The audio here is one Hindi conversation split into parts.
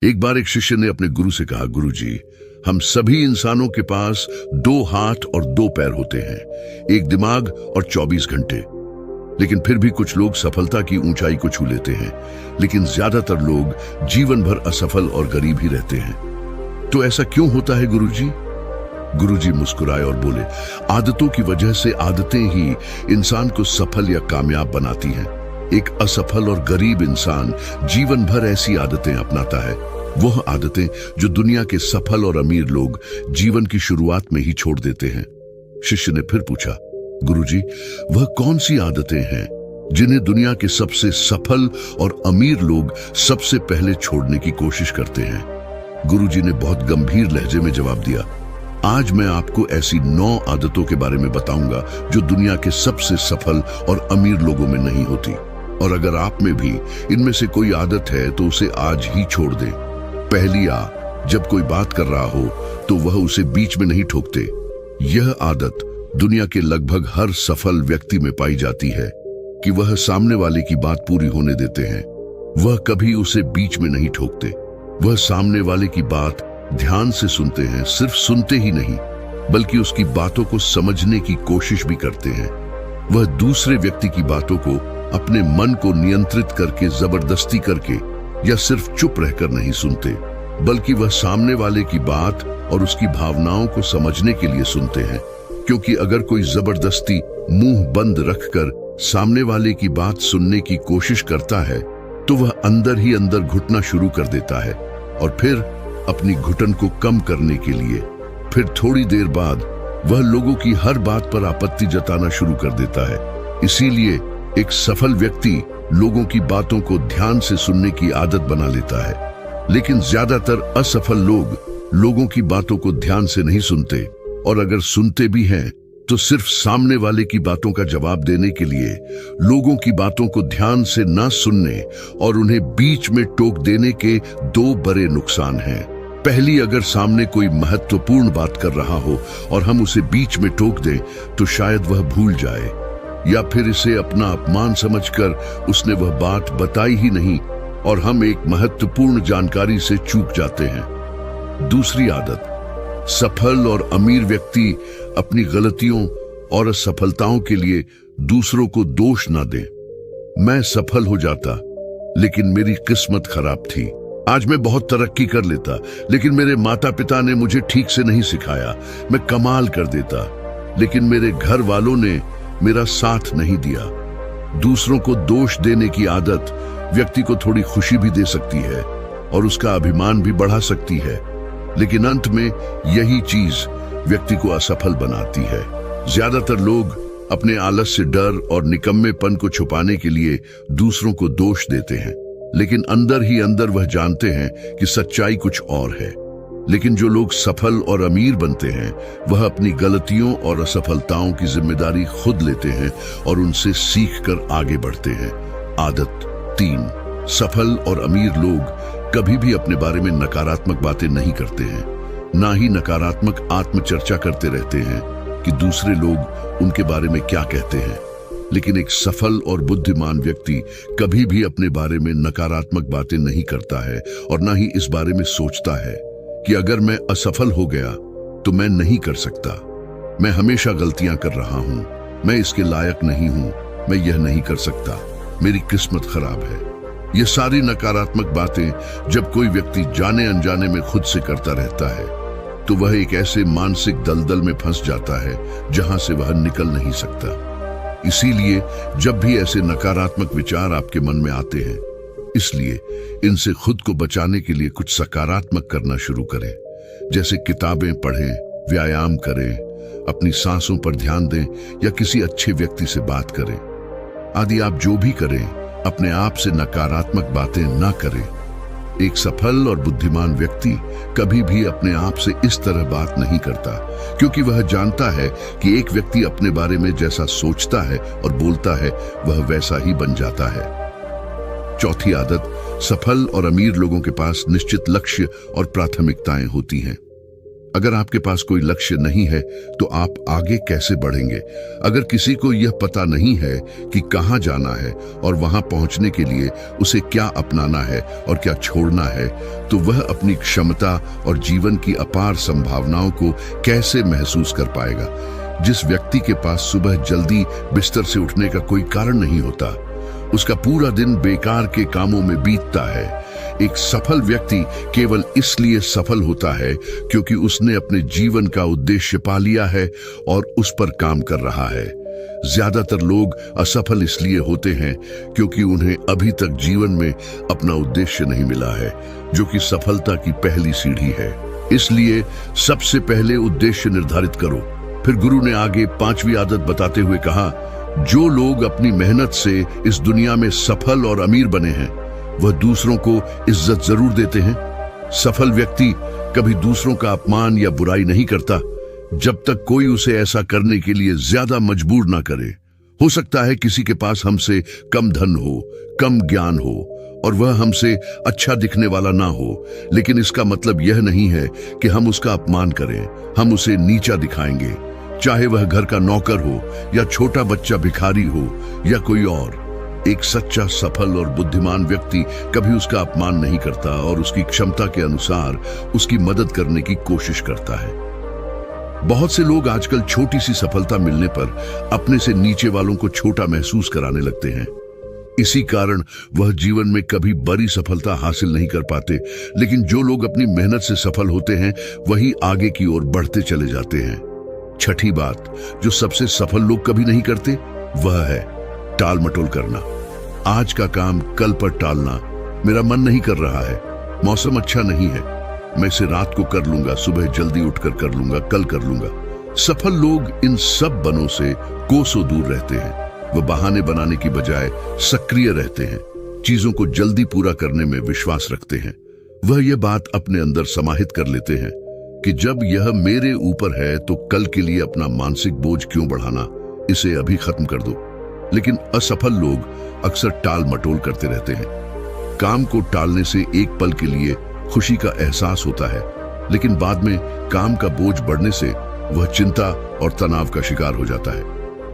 एक बार एक शिष्य ने अपने गुरु से कहा, गुरुजी, हम सभी इंसानों के पास 2 हाथ और 2 पैर होते हैं, एक दिमाग और 24 घंटे। लेकिन फिर भी कुछ लोग सफलता की ऊंचाई को छू लेते हैं, लेकिन ज्यादातर लोग जीवन भर असफल और गरीब ही रहते हैं। तो ऐसा क्यों होता है गुरुजी? गुरुजी मुस्कुराए और बोले, आदतों की वजह से आदतें ही इंसान को सफल या कामयाब बनाती हैं। एक असफल और गरीब इंसान जीवन भर ऐसी आदतें अपनाता है, वह आदतें जो दुनिया के सफल और अमीर लोग जीवन की शुरुआत में ही छोड़ देते हैं। शिष्य ने फिर पूछा, गुरुजी, वह कौन सी आदतें हैं जिन्हें दुनिया के सबसे सफल और अमीर लोग सबसे पहले छोड़ने की कोशिश करते हैं? गुरुजी ने बहुत गंभीर लहजे में जवाब दिया, आज मैं आपको ऐसी 9 आदतों के बारे में बताऊंगा जो दुनिया के सबसे सफल और अमीर लोगों में नहीं होती। और अगर आप में भी इनमें से कोई आदत है तो उसे आज ही छोड़ दें। पहली जब कोई बात कर रहा हो तो वह उसे बीच में नहीं ठोकते। यह आदत दुनिया के लगभग हर सफल व्यक्ति में पाई जाती है कि वह सामने वाले की बात पूरी होने देते हैं। वह कभी उसे बीच में नहीं ठोकते। वह सामने वाले की बात ध्यान से सुनते हैं, सिर्फ सुनते ही नहीं बल्कि उसकी बातों को समझने की कोशिश भी करते हैं। वह दूसरे व्यक्ति की बातों को अपने मन को नियंत्रित करके, जबरदस्ती करके या सिर्फ चुप रहकर नहीं सुनते, बल्कि वह सामने वाले की बात और उसकी भावनाओं को समझने के लिए सुनते हैं। क्योंकि अगर कोई जबरदस्ती मुंह बंद रखकर सामने वाले की बात सुनने की कोशिश करता है तो वह अंदर ही अंदर घुटना शुरू कर देता है और फिर अपनी घुटन को कम करने के लिए फिर थोड़ी देर बाद वह लोगों की हर बात पर आपत्ति जताना शुरू कर देता है। इसीलिए एक सफल व्यक्ति लोगों की बातों को ध्यान से सुनने की आदत बना लेता है, लेकिन ज्यादातर असफल लोग लोगों की बातों को ध्यान से नहीं सुनते, और अगर सुनते भी हैं तो सिर्फ सामने वाले की बातों का जवाब देने के लिए। लोगों की बातों को ध्यान से ना सुनने और उन्हें बीच में टोक देने के 2 बड़े नुकसान हैं। पहली, अगर सामने कोई महत्वपूर्ण बात कर रहा हो और हम उसे बीच में टोक दें तो शायद वह भूल जाए या फिर इसे अपना अपमान समझकर उसने वह बात बताई ही नहीं और हम एक महत्वपूर्ण जानकारी से चूक जाते हैं। दूसरी आदत, सफल और अमीर व्यक्ति अपनी गलतियों और असफलताओं के लिए दूसरों को दोष ना दें। मैं सफल हो जाता लेकिन मेरी किस्मत खराब थी। आज मैं बहुत तरक्की कर लेता लेकिन मेरे माता पिता ने मुझे ठीक से नहीं सिखाया। मैं कमाल कर देता लेकिन मेरे घर वालों ने मेरा साथ नहीं दिया। दूसरों को दोष देने की आदत व्यक्ति को थोड़ी खुशी भी दे सकती है और उसका अभिमान भी बढ़ा सकती है, लेकिन अंत में यही चीज व्यक्ति को असफल बनाती है। ज्यादातर लोग अपने आलस्य, डर और निकम्मेपन को छुपाने के लिए दूसरों को दोष देते हैं, लेकिन अंदर ही अंदर वह जानते हैं कि सच्चाई कुछ और है। लेकिन जो लोग सफल और अमीर बनते हैं वह अपनी गलतियों और असफलताओं की जिम्मेदारी खुद लेते हैं और उनसे सीखकर आगे बढ़ते हैं। आदत 3, सफल और अमीर लोग कभी भी अपने बारे में नकारात्मक बातें नहीं करते हैं, ना ही नकारात्मक आत्मचर्चा करते रहते हैं कि दूसरे लोग उनके बारे में क्या कहते हैं। लेकिन एक सफल और बुद्धिमान व्यक्ति कभी भी अपने बारे में नकारात्मक बातें नहीं करता है और ना ही इस बारे में सोचता है कि अगर मैं असफल हो गया तो मैं नहीं कर सकता, मैं हमेशा गलतियां कर रहा हूं, मैं इसके लायक नहीं हूं, मैं यह नहीं कर सकता, मेरी किस्मत खराब है। ये सारी नकारात्मक बातें जब कोई व्यक्ति जाने अनजाने में खुद से करता रहता है तो वह एक ऐसे मानसिक दलदल में फंस जाता है जहां से वह निकल नहीं सकता। इसीलिए जब भी ऐसे नकारात्मक विचार आपके मन में आते हैं, इसलिए इनसे खुद को बचाने के लिए कुछ सकारात्मक करना शुरू करें, जैसे किताबें पढ़ें, व्यायाम करें, अपनी सांसों पर ध्यान दें या किसी अच्छे व्यक्ति से बात करें। आदि आप जो भी करें, अपने आप से नकारात्मक बातें ना करें। एक सफल और बुद्धिमान व्यक्ति कभी भी अपने आप से इस तरह बात नहीं करता, क्योंकि वह जानता है कि एक व्यक्ति अपने बारे में जैसा सोचता है और बोलता है वह वैसा ही बन जाता है। चौथी आदत, सफल और अमीर लोगों के पास निश्चित लक्ष्य और प्राथमिकताएं होती हैं। अगर आपके पास कोई लक्ष्य नहीं है तो आप आगे कैसे बढ़ेंगे? अगर किसी को यह पता नहीं है कि कहाँ जाना है और वहां पहुंचने के लिए उसे क्या अपनाना है और क्या छोड़ना है, तो वह अपनी क्षमता और जीवन की अपार संभावनाओं को कैसे महसूस कर पाएगा? जिस व्यक्ति के पास सुबह जल्दी बिस्तर से उठने का कोई कारण नहीं होता, उसका पूरा दिन बेकार के कामों में बीतता है। एक सफल व्यक्ति केवल इसलिए सफल होता है क्योंकि उसने अपने जीवन का उद्देश्य पा लिया है और उस पर काम कर रहा है। ज्यादातर लोग असफल इसलिए होते हैं क्योंकि उन्हें अभी तक जीवन में अपना उद्देश्य नहीं मिला है, जो कि सफलता की पहली सीढ़ी है। इसलिए सबसे पहले उद्देश्य निर्धारित करो। फिर गुरु ने आगे 5वीं आदत बताते हुए कहा, जो लोग अपनी मेहनत से इस दुनिया में सफल और अमीर बने हैं, वह दूसरों को इज्जत जरूर देते हैं। सफल व्यक्ति कभी दूसरों का अपमान या बुराई नहीं करता जब तक कोई उसे ऐसा करने के लिए ज्यादा मजबूर ना करे। हो सकता है किसी के पास हमसे कम धन हो, कम ज्ञान हो और वह हमसे अच्छा दिखने वाला ना हो, लेकिन इसका मतलब यह नहीं है कि हम उसका अपमान करें। हम उसे नीचा दिखाएंगे, चाहे वह घर का नौकर हो या छोटा बच्चा भिखारी हो या कोई और। एक सच्चा, सफल और बुद्धिमान व्यक्ति कभी उसका अपमान नहीं करता और उसकी क्षमता के अनुसार उसकी मदद करने की कोशिश करता है। बहुत से लोग आजकल छोटी सी सफलता मिलने पर अपने से नीचे वालों को छोटा महसूस कराने लगते हैं। इसी कारण वह जीवन में कभी बड़ी सफलता हासिल नहीं कर पाते। लेकिन जो लोग अपनी मेहनत से सफल होते हैं, वही आगे की ओर बढ़ते चले जाते हैं। छठी बात जो सबसे सफल लोग कभी नहीं करते, वह है टाल मटोल करना। आज का काम कल पर टालना। मेरा मन नहीं कर रहा है, मौसम अच्छा नहीं है, मैं इसे रात को कर लूंगा, सुबह जल्दी उठकर कर लूंगा, कल कर लूंगा। सफल लोग इन सब बनों से कोसों दूर रहते हैं। वह बहाने बनाने की बजाय सक्रिय रहते हैं, चीजों को जल्दी पूरा करने में विश्वास रखते हैं। वह यह बात अपने अंदर समाहित कर लेते हैं कि जब यह मेरे ऊपर है तो कल के लिए अपना मानसिक बोझ क्यों बढ़ाना, इसे अभी खत्म कर दो। लेकिन असफल लोग अक्सर टाल मटोल करते रहते हैं। काम को टालने से एक पल के लिए खुशी का एहसास होता है, लेकिन बाद में काम का बोझ बढ़ने से वह चिंता और तनाव का शिकार हो जाता है।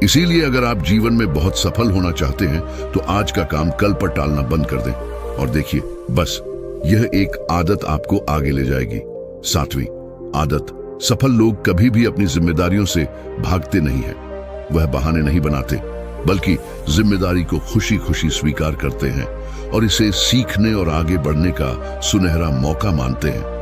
इसीलिए अगर आप जीवन में बहुत सफल होना चाहते हैं तो आज का काम कल पर टालना बंद कर दें और देखिए, बस यह एक आदत आपको आगे ले जाएगी। 7वीं आदत, सफल लोग कभी भी अपनी जिम्मेदारियों से भागते नहीं हैं। वह बहाने नहीं बनाते, बल्कि जिम्मेदारी को खुशी खुशी स्वीकार करते हैं और इसे सीखने और आगे बढ़ने का सुनहरा मौका मानते हैं।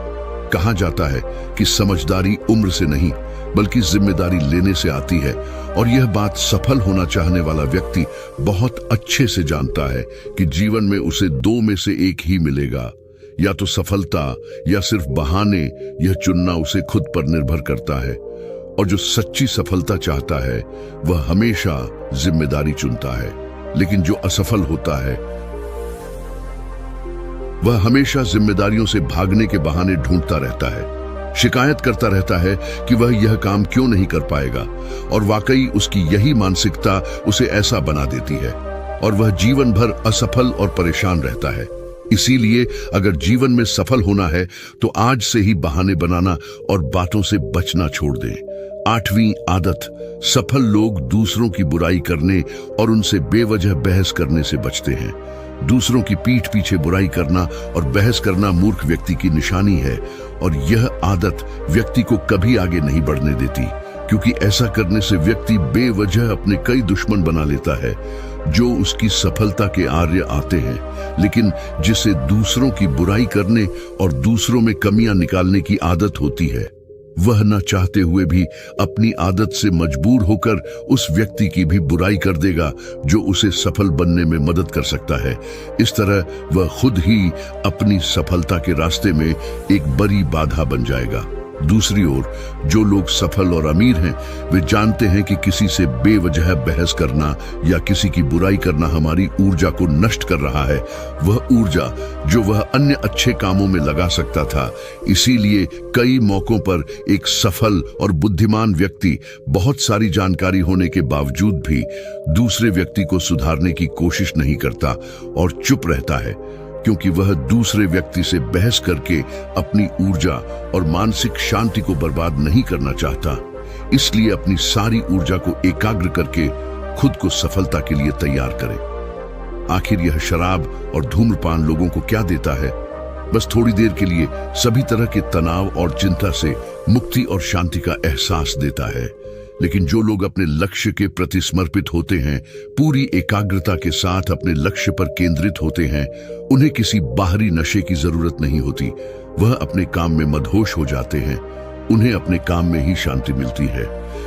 कहा जाता है कि समझदारी उम्र से नहीं बल्कि जिम्मेदारी लेने से आती है, और यह बात सफल होना चाहने वाला व्यक्ति बहुत अच्छे से जानता है कि जीवन में उसे 2 में से एक ही मिलेगा, या तो सफलता या सिर्फ बहाने। यह चुनना उसे खुद पर निर्भर करता है, और जो सच्ची सफलता चाहता है वह हमेशा जिम्मेदारी चुनता है। लेकिन जो असफल होता है वह हमेशा जिम्मेदारियों से भागने के बहाने ढूंढता रहता है, शिकायत करता रहता है कि वह यह काम क्यों नहीं कर पाएगा, और वाकई उसकी यही मानसिकता उसे ऐसा बना देती है और वह जीवन भर असफल और परेशान रहता है। इसीलिए अगर जीवन में सफल होना है तो आज से ही बहाने बनाना और बातों से बचना छोड़ दें। 8वीं आदत, सफल लोग दूसरों की बुराई करने और उनसे बेवजह बहस करने से बचते हैं। दूसरों की पीठ पीछे बुराई करना और बहस करना मूर्ख व्यक्ति की निशानी है, और यह आदत व्यक्ति को कभी आगे नहीं बढ़ने देती, क्योंकि ऐसा करने से व्यक्ति बेवजह अपने कई दुश्मन बना लेता है जो उसकी सफलता के आर्य आते हैं। लेकिन जिसे दूसरों की बुराई करने और दूसरों में कमियां निकालने की आदत होती है, वह न चाहते हुए भी अपनी आदत से मजबूर होकर उस व्यक्ति की भी बुराई कर देगा जो उसे सफल बनने में मदद कर सकता है। इस तरह वह खुद ही अपनी सफलता के रास्ते में एक बड़ी बाधा बन जाएगा। दूसरी ओर जो लोग सफल और अमीर हैं, वे जानते हैं कि किसी से बेवजह बहस करना या किसी की बुराई करना हमारी ऊर्जा को नष्ट कर रहा है, वह ऊर्जा जो वह अन्य अच्छे कामों में लगा सकता था। इसीलिए कई मौकों पर एक सफल और बुद्धिमान व्यक्ति बहुत सारी जानकारी होने के बावजूद भी दूसरे व्यक्ति को सुधारने की कोशिश नहीं करता और चुप रहता है, क्योंकि वह दूसरे व्यक्ति से बहस करके अपनी ऊर्जा और मानसिक शांति को बर्बाद नहीं करना चाहता, इसलिए अपनी सारी ऊर्जा को एकाग्र करके खुद को सफलता के लिए तैयार करे। आखिर यह शराब और धूम्रपान लोगों को क्या देता है? बस थोड़ी देर के लिए सभी तरह के तनाव और चिंता से मुक्ति और शांति का एहसास देता है। लेकिन जो लोग अपने लक्ष्य के प्रति समर्पित होते हैं, पूरी एकाग्रता के साथ अपने लक्ष्य पर केंद्रित होते हैं, उन्हें किसी बाहरी नशे की जरूरत नहीं होती। वह अपने काम में मदहोश हो जाते हैं, उन्हें अपने काम में ही शांति मिलती है।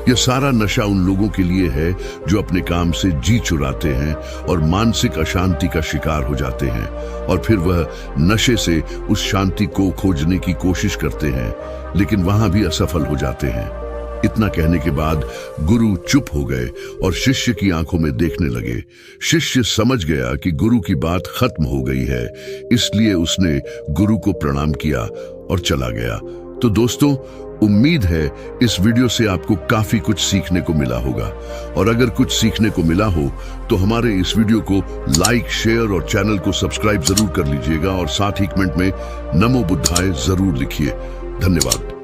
यह सारा नशा उन लोगों के लिए है जो अपने काम से जी चुराते हैं और मानसिक अशांति का शिकार हो जाते हैं, और फिर वह नशे से उस शांति को खोजने की कोशिश करते हैं, लेकिन वहां भी असफल हो जाते हैं। इतना कहने के बाद गुरु चुप हो गए और शिष्य की आंखों में देखने लगे। शिष्य समझ गया कि गुरु की बात खत्म हो गई है, इसलिए उसने गुरु को प्रणाम किया और चला गया। तो दोस्तों, उम्मीद है इस वीडियो से आपको काफी कुछ सीखने को मिला होगा, और अगर कुछ सीखने को मिला हो तो हमारे इस वीडियो को लाइक, शेयर और चैनल को सब्सक्राइब जरूर कर लीजिएगा, और साथ ही कमेंट में नमो बुद्धाय जरूर लिखिए। धन्यवाद।